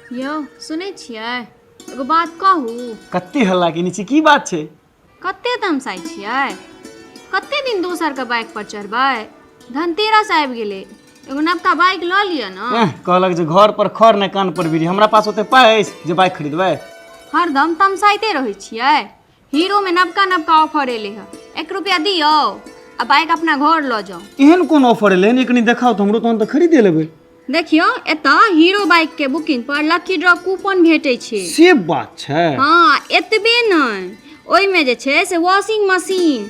यौ सुनै छियै एगो बात कहू। कत्ते हल्ला के नीचे की बात छै? कत्ते तमसाइ छियै? कत्ते दिन दोसर के बाइक पर चढ़बै? धनतेरस आबि गेलै, एगो नवका बाइक लऽ लिअ न। कहलक जे घर पर खर ने कान पर बीड़ी। हमरा पास ओते पाइ अछि जे बाइक खरीदबै? हरदम तमसाइते रहै छियै। हीरो में नवका नवका ऑफर एलै है, 1 रुपया दियौ आ बाइक अपना घर लऽ जाउ। एहन कोन ऑफर एलै हन? कनी देखाउ तऽ हमरो, तहन तऽ खरीदे लेबै। देखियौ एतऽ हीरो बाइक के बुकिंग पर लकी ड्रॉ कूपन भेटै छै। से बात छै? हाँ, एतबे नहि, ओहिमे जे छै से washing machine,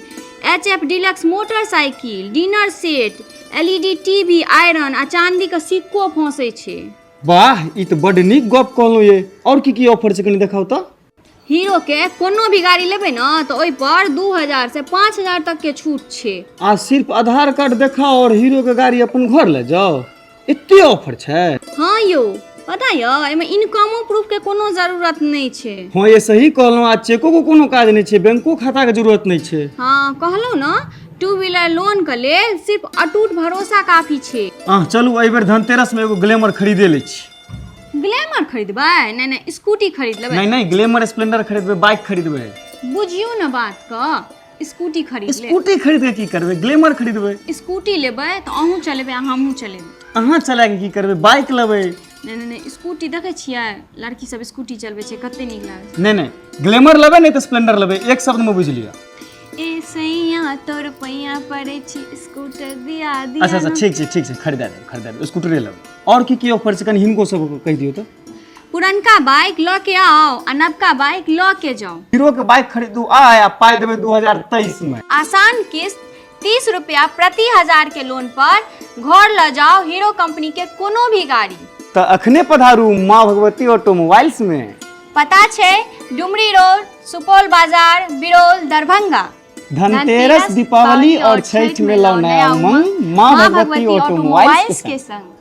HF deluxe motorcycle, dinner set, LED TV, iron आ चांदी के सिक्को फंसै छै। वाह, ई तऽ बड नीक गप कहलहुँ ये। और की ऑफर छै कनी देखाउ तऽ। हीरो के कोनो भी गाड़ी लेबै ना तो ओइ पर 2000 से 5000 तक के छूट छै। आ सिर्फ आधार कार्ड देखाओ और हीरो के गाड़ी अपन घर ले जाओ, एते ऑफर छै? हाँ यौ, पता य एमे इनकमो प्रूफ के कोनो जरूरत नहीं छै। हाँ ये सही कहलहुँ। आ चेको को कोनो काज नहीं छै, बैंको खाता के जरूरत नहीं छै। हाँ कहलहुँ ना, 2 व्हीलर लोन के लेल सिर्फ अटूट भरोसा काफी छै। चलू एहि बेर धनतेरस में एगो ग्लैमर खरीदे ले छी। ग्लैमर खरीदबै? नहीं स्कूटी खरीद लेबै। नहीं ग्लैमर स्प्लेंडर खरीदबै, बाइक खरीदबै। बुझियो ना बात का, स्कूटी खरीद ले। स्कूटी खरीद के की करबै? ग्लैमर खरीदबै। स्कूटी लेबै तो अहूँ चलेबै आ हमहूँ चलेबै। अहाँ चला के की करबै? बाइक लेबै। नहीं स्कूटी देखै छियै, लड़की सब स्कूटी चलबै छै, कते नीक लागै छै। नहीं ग्लैमर लेबै नहीं तो स्प्लेंडर लेबै, एक शब्द में बुझ लिया। ए सैया तोर पैया पड़े छी, स्कूटर दिया दिया। अच्छा ठीक छै खरीदा दे स्कूटरे लेबै। और की ऑफर छै कनी हिनको सब कहि दियौ तो। पुरनका बाइक ल के आओ आ नवका बाइक ल के जाओ। हीरो के बाइक खरीदू आ पाई देबै 2023 में। आसान किस्त 30 रुपया प्रति 1000 के लोन पर घर ल जाओ हीरो कंपनी के कोनो भी गाड़ी। तो अखने पधारू माँ भगवती ऑटोमोबाइल्स में। पता छै डुमरी रोड, सुपौल बाजार, बिरौल, दरभंगा। धनतेरस, दीपावली और छठ में लो नया उमंग, माँ भगवती ऑटोमोबाइल्स के संग।